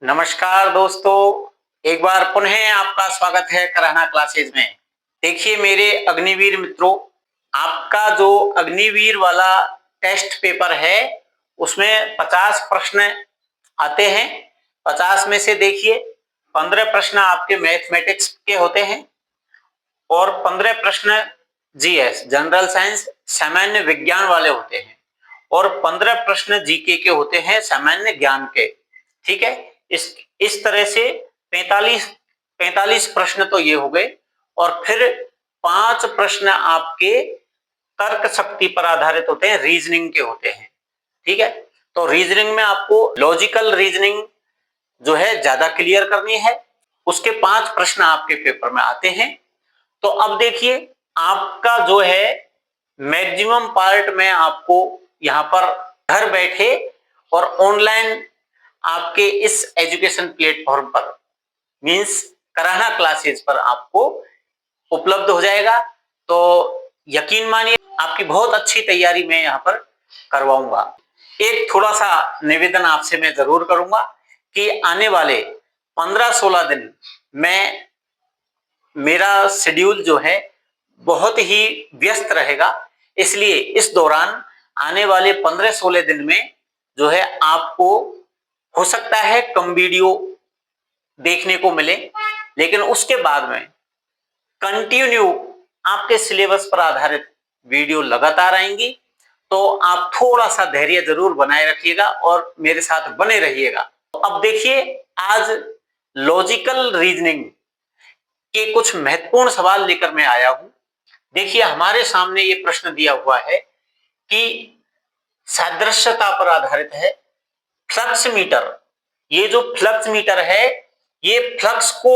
नमस्कार दोस्तों, एक बार पुनः आपका स्वागत है कराना क्लासेज में। देखिए मेरे अग्निवीर मित्रों, आपका जो अग्निवीर वाला टेस्ट पेपर है उसमें 50 प्रश्न आते हैं। 50 में से देखिए 15 प्रश्न आपके मैथमेटिक्स के होते हैं और 15 प्रश्न जीएस जनरल साइंस सामान्य विज्ञान वाले होते हैं और 15 प्रश्न जीके के होते हैं सामान्य ज्ञान के। ठीक है, इस तरह से 45 प्रश्न तो ये हो गए और फिर 5 प्रश्न आपके तर्क शक्ति पर आधारित होते हैं, रीजनिंग के होते हैं। ठीक है, तो रीजनिंग में आपको लॉजिकल रीजनिंग जो है ज्यादा क्लियर करनी है। उसके 5 प्रश्न आपके पेपर में आते हैं। तो अब देखिए आपका जो है मैक्सिमम पार्ट में आपको यहाँ पर घर बैठे और ऑनलाइन आपके इस एजुकेशन प्लेटफॉर्म पर मींस कराना क्लासेस पर आपको उपलब्ध हो जाएगा। तो यकीन मानिए आपकी बहुत अच्छी तैयारी मैं यहाँ पर करवाऊंगा। एक थोड़ा सा निवेदन आपसे मैं जरूर करूंगा कि आने वाले 15-16 दिन में मेरा शेड्यूल जो है बहुत ही व्यस्त रहेगा, इसलिए इस दौरान आने वाले 15-16 दिन में जो है आपको हो सकता है कम वीडियो देखने को मिले, लेकिन उसके बाद में कंटिन्यू आपके सिलेबस पर आधारित वीडियो लगातार आएंगी। तो आप थोड़ा सा धैर्य जरूर बनाए रखिएगा और मेरे साथ बने रहिएगा। अब देखिए आज लॉजिकल रीजनिंग के कुछ महत्वपूर्ण सवाल लेकर मैं आया हूं। देखिए हमारे सामने ये प्रश्न दिया हुआ है कि सादृश्यता पर आधारित है फ्लक्स मीटर। ये जो फ्लक्स मीटर है ये फ्लक्स को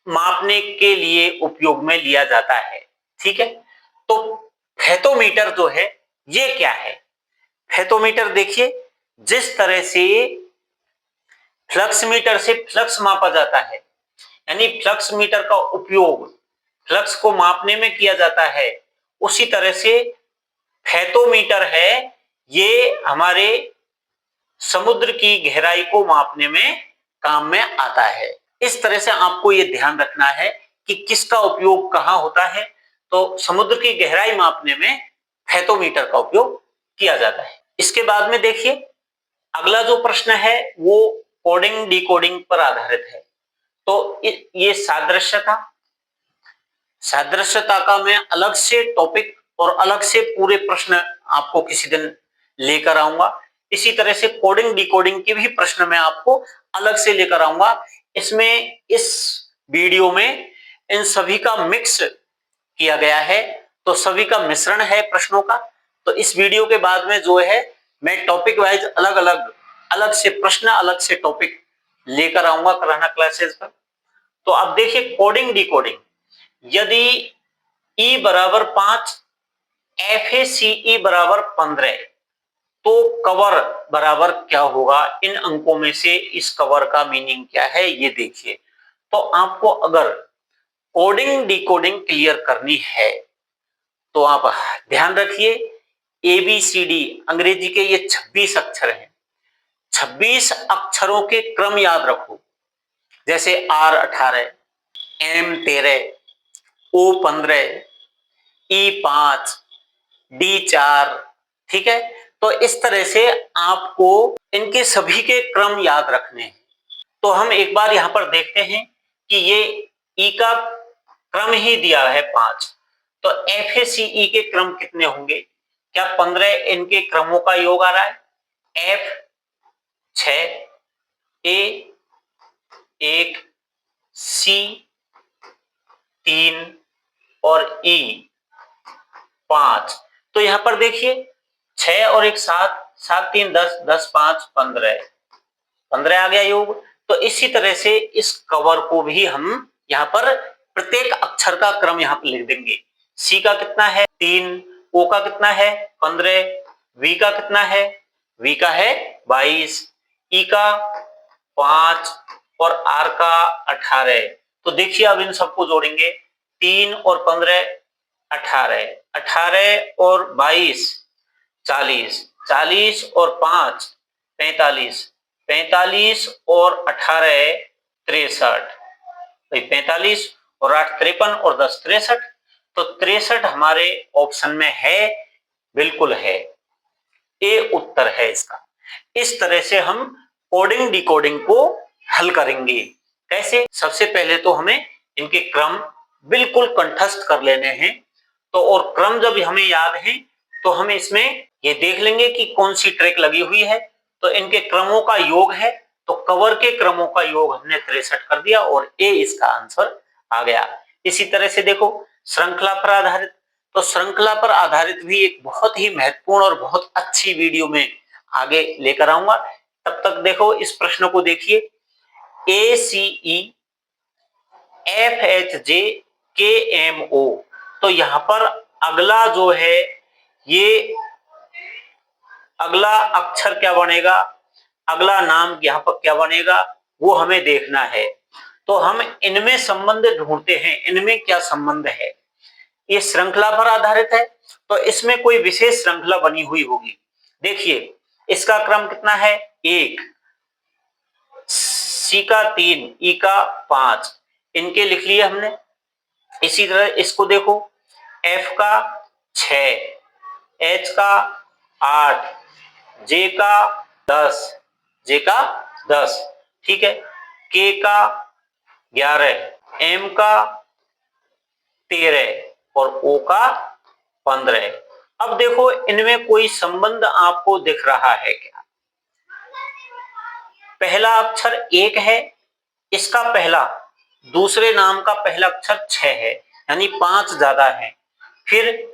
मापने के लिए उपयोग में लिया जाता है। ठीक है, तो फेथोमीटर जो है ये क्या है? फेथोमीटर देखिए जिस तरह से फ्लक्स मीटर से फ्लक्स मापा जाता है, यानी फ्लक्स मीटर का उपयोग फ्लक्स को मापने में किया जाता है, उसी तरह से फेथोमीटर है ये हमारे समुद्र की गहराई को मापने में काम में आता है। इस तरह से आपको ये ध्यान रखना है कि किसका उपयोग कहां होता है। तो समुद्र की गहराई मापने में फेथोमीटर का उपयोग किया जाता है। इसके बाद में देखिए अगला जो प्रश्न है वो कोडिंग डिकोडिंग पर आधारित है। तो ये सादृश्यता का मैं अलग से टॉपिक और अलग से पूरे प्रश्न आपको किसी दिन लेकर आऊंगा। इसी तरह से कोडिंग डिकोडिंग के भी प्रश्न मैं आपको अलग से लेकर आऊंगा। इसमें इस वीडियो में इन सभी का मिक्स किया गया है, तो सभी का मिश्रण है प्रश्नों का। तो इस वीडियो के बाद में जो है मैं टॉपिक वाइज अलग से प्रश्न अलग से टॉपिक लेकर आऊंगा कराना क्लासेस पर। तो अब देखिए कोडिंग डिकोडिंग, यदि E बराबर 5 FACE बराबर 15 तो कवर बराबर क्या होगा? इन अंकों में से इस कवर का मीनिंग क्या है ये देखिए। तो आपको अगर कोडिंग डिकोडिंग क्लियर करनी है तो आप ध्यान रखिए ABCD अंग्रेजी के ये 26 अक्षर हैं। 26 अक्षरों के क्रम याद रखो, जैसे R18, M13, O15, E5, D4। ठीक है, तो इस तरह से आपको इनके सभी के क्रम याद रखने हैं। तो हम एक बार यहां पर देखते हैं कि ये ई का क्रम ही दिया है 5, तो FACE के क्रम कितने होंगे? क्या 15 इनके क्रमों का योग आ रहा है? F 6, A 1, C 3 और E 5। तो यहां पर देखिए 6 और 1 7, 7 3 10, 10 5 15, 15 आ गया योग। तो इसी तरह से इस कवर को भी हम यहाँ पर प्रत्येक अक्षर का क्रम यहाँ पर लिख देंगे। सी का कितना है? 3, ओ का कितना है? 15, वी का कितना है? वी का है 22, ई का 5 और आर का 18। तो देखिए अब इन सबको जोड़ेंगे, 3 और 15 18, 18 और 22 40, 40 और 5 45, 45 और 18 63, 45 और 8 53 और 10 63, तो 63 हमारे ऑप्शन में है, बिल्कुल है, ए उत्तर है इसका। इस तरह से हम कोडिंग डिकोडिंग को हल करेंगे। कैसे? सबसे पहले तो हमें इनके क्रम बिल्कुल कंठस्थ कर लेने हैं। तो और क्रम जब हमें याद है तो हम इसमें ये देख लेंगे कि कौन सी ट्रैक लगी हुई है, तो इनके क्रमों का योग है, तो कवर के क्रमों का योग हमने 63 कर दिया और ए इसका आंसर आ गया। इसी तरह से देखो श्रृंखला पर आधारित, तो श्रृंखला पर आधारित भी एक बहुत ही महत्वपूर्ण और बहुत अच्छी वीडियो में आगे लेकर आऊंगा। तब तक देखो इस प्रश्न को देखिए, ACE FHJ KMO, तो यहां पर अगला जो है ये अगला अक्षर क्या बनेगा, अगला नाम यहां पर क्या बनेगा वो हमें देखना है। तो हम इनमें संबंध ढूंढते हैं, इनमें क्या संबंध है। ये श्रृंखला पर आधारित है तो इसमें कोई विशेष श्रृंखला बनी हुई होगी। देखिए इसका क्रम कितना है, 1, सी का 3, ई का 5, इनके लिख लिए हमने। इसी तरह इसको देखो, एफ का 6, एच का 8, जे का 10, जे का 10, ठीक है, के का 11, एम का 13 और ओ का 15। अब देखो इनमें कोई संबंध आपको दिख रहा है क्या? पहला अक्षर 1 है, इसका पहला दूसरे नाम का पहला अक्षर 6 है, यानी 5 ज्यादा है। फिर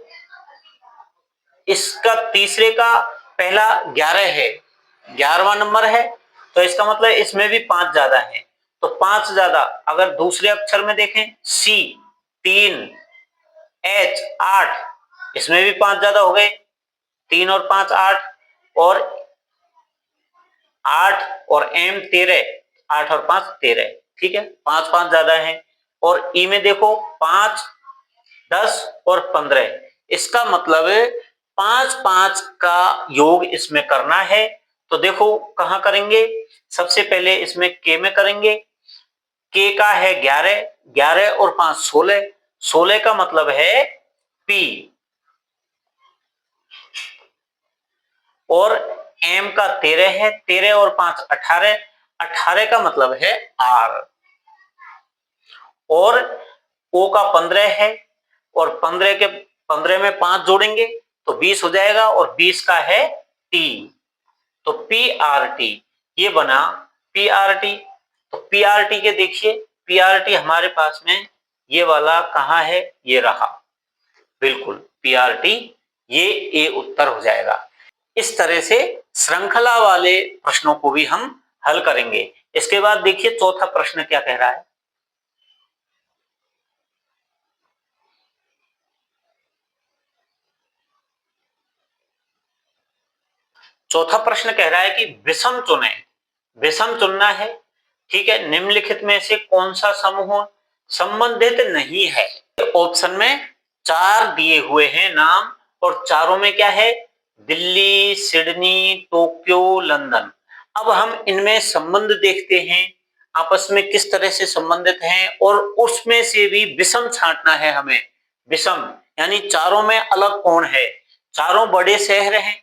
इसका तीसरे का पहला 11 है, 11वां नंबर है, तो इसका मतलब इसमें भी 5 ज्यादा है। तो 5 ज्यादा, अगर दूसरे अक्षर में देखें, सी 3, एच 8, इसमें भी 5 ज्यादा हो गए, 3 और 5 8, और 8 और एम 13, 8 और 5 13, ठीक है, 5 5 ज्यादा है। और ई में देखो 5, 10 और 15, इसका मतलब 5 5 का योग इसमें करना है। तो देखो कहां करेंगे, सबसे पहले इसमें के में करेंगे। के का है 11, 11 और 5 16, 16 का मतलब है पी, और एम का 13 है, 13 और 5 18, 18 का मतलब है आर, और ओ का 15 है, और 15 में 5 जोड़ेंगे तो 20 हो जाएगा, और 20 का है टी, तो पी आर टी, ये बना पी आर टी। तो पी आर टी के देखिए, पी आर टी हमारे पास में ये वाला कहां है, ये रहा, बिल्कुल पी आर टी, ये ए उत्तर हो जाएगा। इस तरह से श्रृंखला वाले प्रश्नों को भी हम हल करेंगे। इसके बाद देखिए चौथा प्रश्न क्या कह रहा है। चौथा प्रश्न कह रहा है कि विषम चुने, विषम चुनना है, ठीक है, निम्नलिखित में से कौन सा समूह संबंधित नहीं है। ऑप्शन में 4 दिए हुए हैं नाम, और चारों में क्या है, दिल्ली, सिडनी, टोक्यो, लंदन। अब हम इनमें संबंध देखते हैं, आपस में किस तरह से संबंधित हैं, और उसमें से भी विषम छांटना है हमें। विषम यानी चारों में अलग कौन है। चारों बड़े शहर हैं,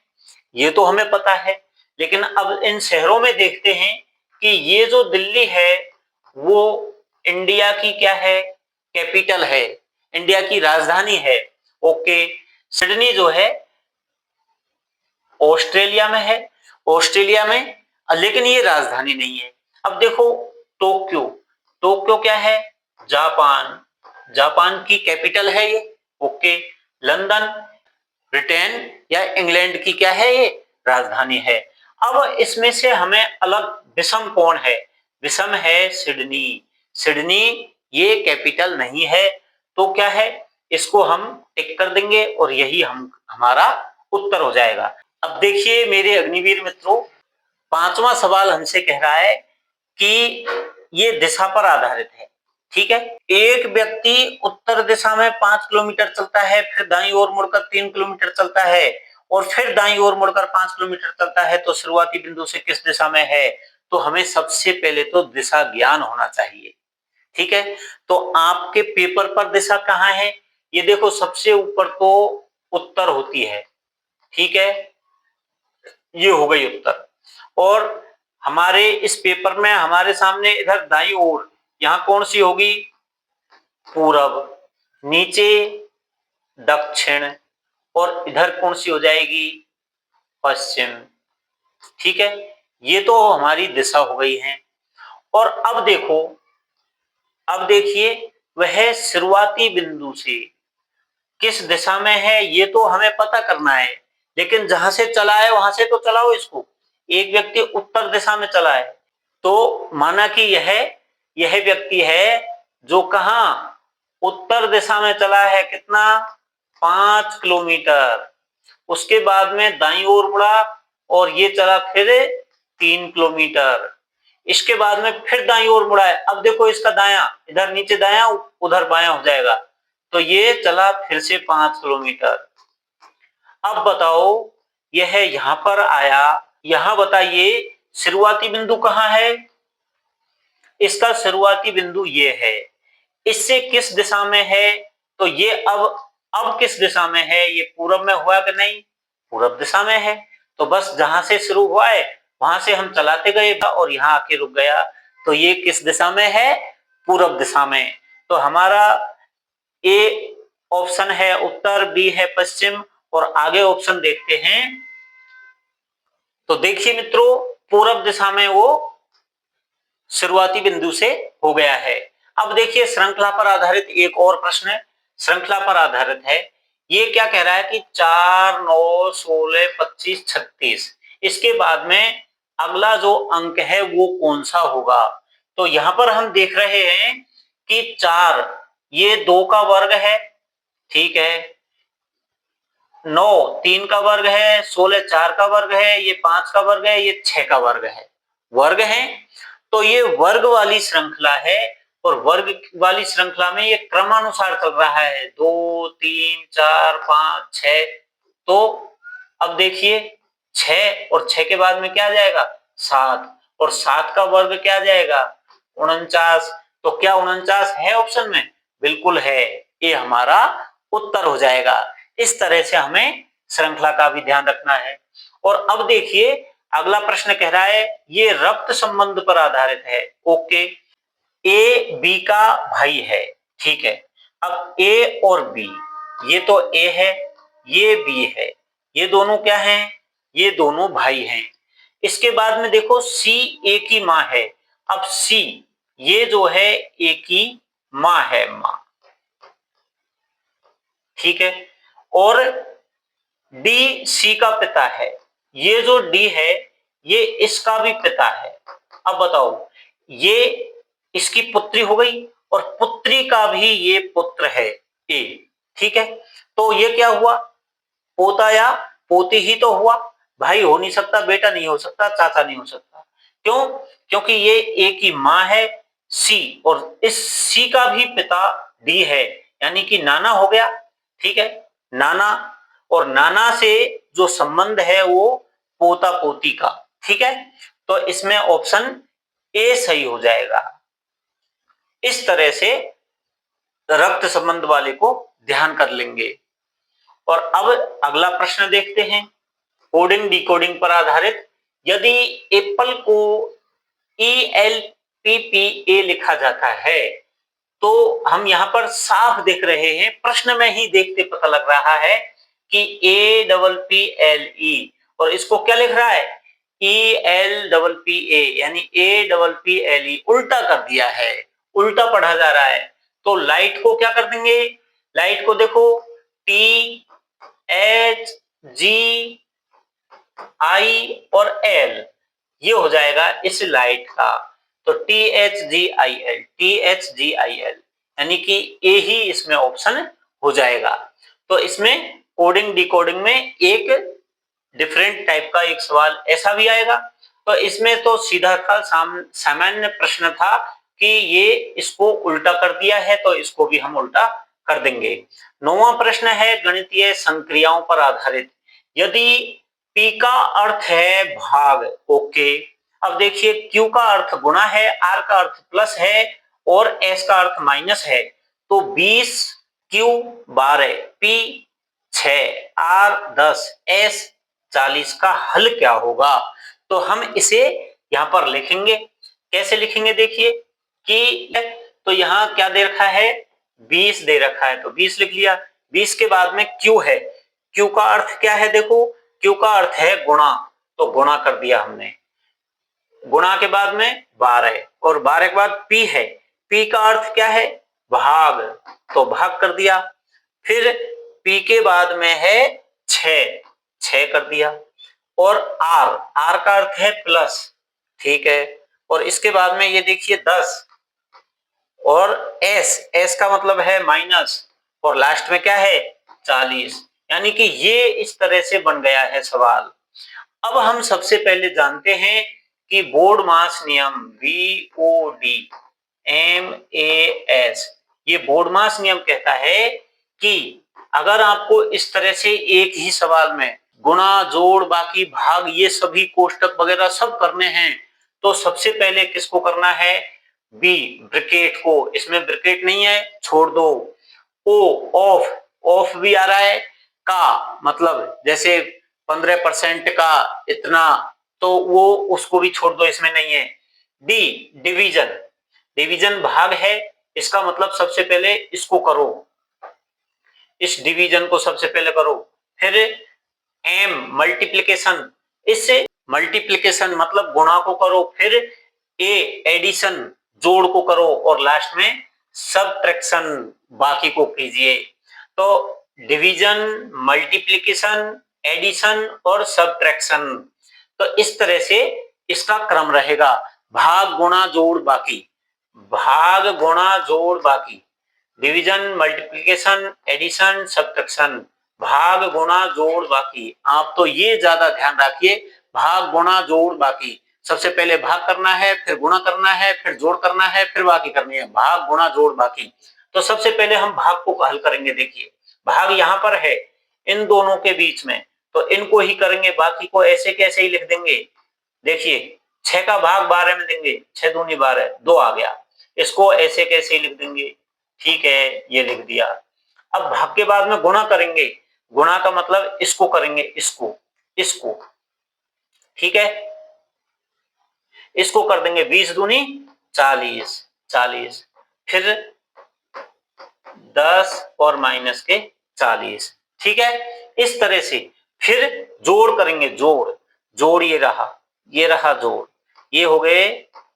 ये तो हमें पता है, लेकिन अब इन शहरों में देखते हैं कि ये जो दिल्ली है वो इंडिया की क्या है, कैपिटल है, इंडिया की राजधानी है, ओके। सिडनी जो है ऑस्ट्रेलिया में है, ऑस्ट्रेलिया में, लेकिन ये राजधानी नहीं है। अब देखो टोक्यो, टोक्यो क्या है, जापान, जापान की कैपिटल है ये, ओके। लंदन ब्रिटेन या इंग्लैंड की क्या है, ये राजधानी है। अब इसमें से हमें अलग विषम कौन है, विषम है सिडनी, सिडनी ये कैपिटल नहीं है, तो क्या है, इसको हम टिक कर देंगे और यही हमारा उत्तर हो जाएगा। अब देखिए मेरे अग्निवीर मित्रों, पांचवा सवाल हमसे कह रहा है कि ये दिशा पर आधारित है, ठीक है। एक व्यक्ति उत्तर दिशा में 5 किलोमीटर चलता है, फिर दाईं ओर मुड़कर 3 किलोमीटर चलता है, और फिर दाईं ओर मुड़कर 5 किलोमीटर चलता है, तो शुरुआती बिंदु से किस दिशा में है। तो हमें सबसे पहले तो दिशा ज्ञान होना चाहिए। ठीक है, तो आपके पेपर पर दिशा कहाँ है? ये देखो, सबसे ऊपर तो उत्तर होती है। ठीक है, ये हो गई उत्तर। और हमारे इस पेपर में हमारे सामने इधर दाईं ओर यहाँ कौन सी होगी? पूरब, नीचे दक्षिण, और इधर कौन सी हो जाएगी? पश्चिम। ठीक है, ये तो हमारी दिशा हो गई है। और अब देखो, अब देखिए, वह शुरुआती बिंदु से किस दिशा में है ये तो हमें पता करना है, लेकिन जहां से चला है वहां से तो चलाओ इसको। एक व्यक्ति उत्तर दिशा में चला है, तो माना कि यह व्यक्ति है जो कहां? उत्तर दिशा में चला है। कितना? 5 किलोमीटर। उसके बाद में दाईं ओर मुड़ा और ये चला फिर 3 किलोमीटर। इसके बाद में फिर दाईं ओर मुड़ा है। अब देखो, इसका दायां, इधर नीचे दायां, उधर बायां हो जाएगा, तो ये चला फिर से 5 किलोमीटर। अब बताओ, यह यहां पर आया, यहां बताइए शुरुआती बिंदु कहां है? इसका शुरुआती बिंदु ये है। इससे किस दिशा में है? तो ये अब किस दिशा में है? ये पूरब में हुआ कि नहीं? पूरब दिशा में है। तो बस जहां से शुरू हुआ है वहां से हम चलाते गए और यहाँ आके रुक गया। तो ये किस दिशा में है? पूरब दिशा में। तो हमारा ए ऑप्शन है उत्तर, बी है पश्चिम, और आगे ऑप्शन देखते हैं। तो देखिए मित्रों, पूरब दिशा में वो शुरुआती बिंदु से हो गया है। अब देखिए, श्रृंखला पर आधारित एक और प्रश्न है, श्रृंखला पर आधारित है। ये क्या कह रहा है कि 4, 9, 16, 25, 36, इसके बाद में अगला जो अंक है वो कौन सा होगा? तो यहां पर हम देख रहे हैं कि 4 ये 2 का वर्ग है। ठीक है, 9 3 का वर्ग है, 16 4 का वर्ग है, ये 5 का वर्ग है, ये 6 का वर्ग है। वर्ग है, तो ये वर्ग वाली श्रृंखला है। और वर्ग वाली श्रृंखला में ये क्रमानुसार चल रहा है, 2 3 4 5 6। तो अब देखिए, 6 और 6 के बाद में क्या आ जाएगा? 7, और 7 का वर्ग क्या आ जाएगा? 49। तो क्या 49 है ऑप्शन में? बिल्कुल है, ये हमारा उत्तर हो जाएगा। इस तरह से हमें श्रृंखला का भी ध्यान रखना है। और अब देखिए, अगला प्रश्न कह रहा है ये रक्त संबंध पर आधारित है। ओके, ए बी का भाई है। ठीक है, अब ए और बी, ये तो ए है, ये बी है, ये दोनों क्या हैं? ये दोनों भाई हैं। इसके बाद में देखो, सी ए की माँ है। अब सी, ये जो है ए की माँ है, माँ। ठीक है, और डी सी का पिता है। ये जो डी है ये इसका भी पिता है। अब बताओ, ये इसकी पुत्री हो गई और पुत्री का भी ये पुत्र है, ए। ठीक है, तो ये क्या हुआ? पोता या पोती ही तो हुआ। भाई हो नहीं सकता, बेटा नहीं हो सकता, चाचा नहीं हो सकता। क्यों? क्योंकि ये ए की माँ है सी, और इस सी का भी पिता डी है, यानी कि नाना हो गया। ठीक है, नाना, और नाना से जो संबंध है वो पोता पोती का। ठीक है, तो इसमें ऑप्शन ए सही हो जाएगा। इस तरह से रक्त संबंध वाले को ध्यान कर लेंगे। और अब अगला प्रश्न देखते हैं, कोडिंग डिकोडिंग पर आधारित। यदि एप्पल को ELPPA लिखा जाता है, तो हम यहां पर साफ देख रहे हैं, प्रश्न में ही देखते पता लग रहा है कि APPLE, और इसको क्या लिख रहा है? ELPPA, यानी APPLE उल्टा कर दिया है, उल्टा पढ़ा जा रहा है। तो लाइट को क्या कर देंगे? लाइट को देखो, THGI और L, ये हो जाएगा इस लाइट का। तो THGIL, यानी कि ए ही इसमें ऑप्शन हो जाएगा। तो इसमें कोडिंग डिकोडिंग में एक डिफरेंट टाइप का एक सवाल ऐसा भी आएगा। तो इसमें तो सीधा था, सामान्य प्रश्न था कि ये इसको उल्टा कर दिया है, तो इसको भी हम उल्टा कर देंगे। 9वां प्रश्न है गणितीय संक्रियाओं पर आधारित। यदि पी का अर्थ है भाग, ओके, अब देखिए Q का अर्थ गुणा है, R का अर्थ प्लस है और S का अर्थ माइनस है। तो 20 Q 12 P 6 R 10 S 40 का हल क्या होगा? तो हम इसे यहाँ पर लिखेंगे। कैसे लिखेंगे देखिए कि तो यहाँ क्या दे रखा है, 20 दे रखा है तो 20 लिख लिया। 20 के बाद में Q है, Q का अर्थ क्या है देखो, Q का अर्थ है गुणा, तो गुणा कर दिया हमने। गुणा के बाद में 12 और 12 के बाद P है, P का अर्थ क्या है, भाग, तो भाग कर दिया। फिर P के बाद में है 6, 6 कर दिया। और R, R का अर्थ है प्लस, ठीक है। और इसके बाद में ये देखिए 10 और S, S का मतलब है माइनस और लास्ट में क्या है 40। यानी कि ये इस तरह से बन गया है सवाल। अब हम सबसे पहले जानते हैं कि बोर्ड मास नियम BODMAS, ये बोर्ड मास नियम कहता है कि अगर आपको इस तरह से एक ही सवाल में गुणा जोड़ बाकी भाग ये सभी कोष्टक वगैरह सब करने हैं तो सबसे पहले किसको करना है, बी ब्रैकेट को। इसमें ब्रैकेट नहीं है, छोड़ दो। ओ ऑफ, ऑफ भी आ रहा है। का मतलब जैसे 15% का इतना, तो वो उसको भी छोड़ दो, इसमें नहीं है। डी डिवीजन, डिवीजन भाग है, इसका मतलब सबसे पहले इसको करो, इस डिवीजन को सबसे पहले करो। फिर एम मल्टीप्लिकेशन, इससे मल्टीप्लिकेशन मतलब गुणा को करो। फिर ए एडिशन जोड़ को करो और लास्ट में सबट्रैक्शन बाकी को कीजिए। तो डिवीजन, मल्टीप्लिकेशन, एडिशन और सबट्रैक्शन, तो इस तरह से इसका क्रम रहेगा। भाग गुणा जोड़ बाकी, भाग गुणा जोड़ बाकी, डिवीजन, मल्टीप्लिकेशन, एडिशन, सबट्रैक्शन, भाग गुणा जोड़ बाकी। आप तो ये ज्यादा ध्यान रखिए, भाग गुणा जोड़ बाकी, सबसे पहले भाग करना है, फिर गुणा करना है, फिर जोड़ करना है, फिर बाकी करनी है। भाग गुणा जोड़ बाकी, तो सबसे पहले हम भाग को हल करेंगे। देखिए भाग यहाँ पर है इन दोनों के बीच में, तो इनको ही करेंगे, बाकी को ऐसे कैसे ही लिख देंगे। देखिए 6 का भाग 12 में देंगे, 6 दूनी 12, 2 आ गया, इसको ऐसे कैसे ही लिख देंगे, ठीक है, ये लिख दिया। अब भाग के बाद में गुणा करेंगे, गुणा का मतलब इसको करेंगे, इसको, इसको, ठीक है, इसको कर देंगे 20 दूनी 40, 40, फिर 10 और माइनस के 40, ठीक है। इस तरह से फिर जोड़ करेंगे, जोड़, जोड़ ये रहा जोड़, ये हो गए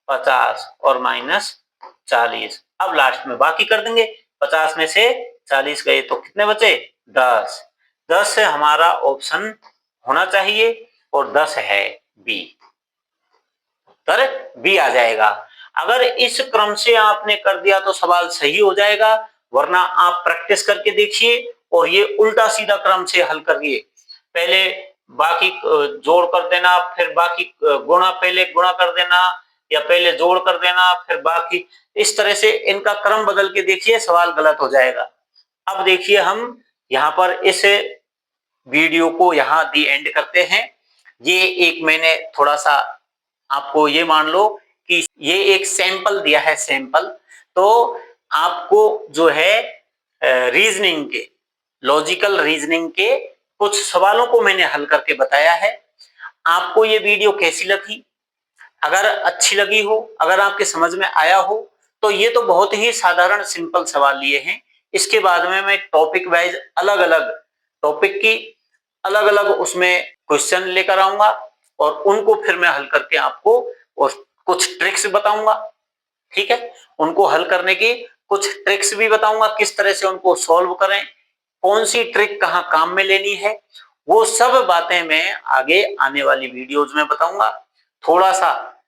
50 और माइनस 40। अब लास्ट में बाकी कर देंगे, 50 में से 40 गए तो कितने बचे, 10। 10 से हमारा ऑप्शन होना चाहिए और 10 है बी, उत्तर बी आ जाएगा। अगर इस क्रम से आपने कर दिया तो सवाल सही हो जाएगा, वरना आप प्रैक्टिस करके देखिए और ये उल्टा सीधा क्रम से हल करिए। पहले बाकी जोड़ कर देना, फिर बाकी गुणा, पहले गुणा कर देना या पहले जोड़ कर देना फिर बाकी, इस तरह से इनका क्रम बदल के देखिए, सवाल गलत हो जाएगा। अब देखिए हम यहाँ पर इस वीडियो को यहाँ दी एंड करते हैं। ये एक मैंने थोड़ा सा आपको ये मान लो कि ये एक सैंपल दिया है, सैंपल, तो आपको जो है रीजनिंग के, लॉजिकल रीजनिंग के कुछ सवालों को मैंने हल करके बताया है। आपको ये वीडियो कैसी लगी? अगर अच्छी लगी हो, अगर आपके समझ में आया हो, तो ये तो बहुत ही साधारण सिंपल सवाल लिए हैं। इसके बाद में मैं टॉपिक वाइज अलग अलग टॉपिक की अलग अलग उसमें क्वेश्चन लेकर आऊंगा और उनको फिर मैं हल करके आपको और कुछ ट्रिक्स बताऊंगा, ठीक है। उनको हल करने की कुछ ट्रिक्स भी बताऊंगा, किस तरह से उनको सॉल्व करें, कौन सी ट्रिक कहाँ काम में लेनी है, वो सब बातें मैं आगे आने वाली वीडियोज में बताऊंगा। थोड़ा सा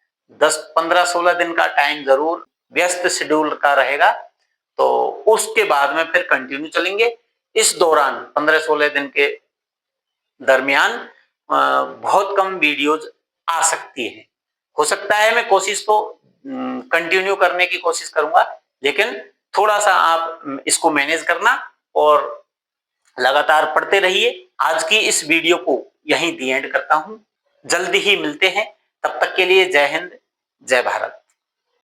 10, 15, 16 दिन का टाइम जरूर व्यस्त शेड्यूल का रहेगा, तो उसके बाद में फिर कंटिन्यू चलेंगे। इस दौरान 15-16 दिन के दरमियान बहुत कम वीडियोज आ सकती है। हो सकता है मैं कोशिश तो कंटिन्यू करने की कोशिश करूंगा, लेकिन थोड़ा सा आप इसको मैनेज करना और लगातार पढ़ते रहिए। आज की इस वीडियो को यहीं दी एंड करता हूं, जल्दी ही मिलते हैं। तब तक के लिए जय हिंद, जय भारत।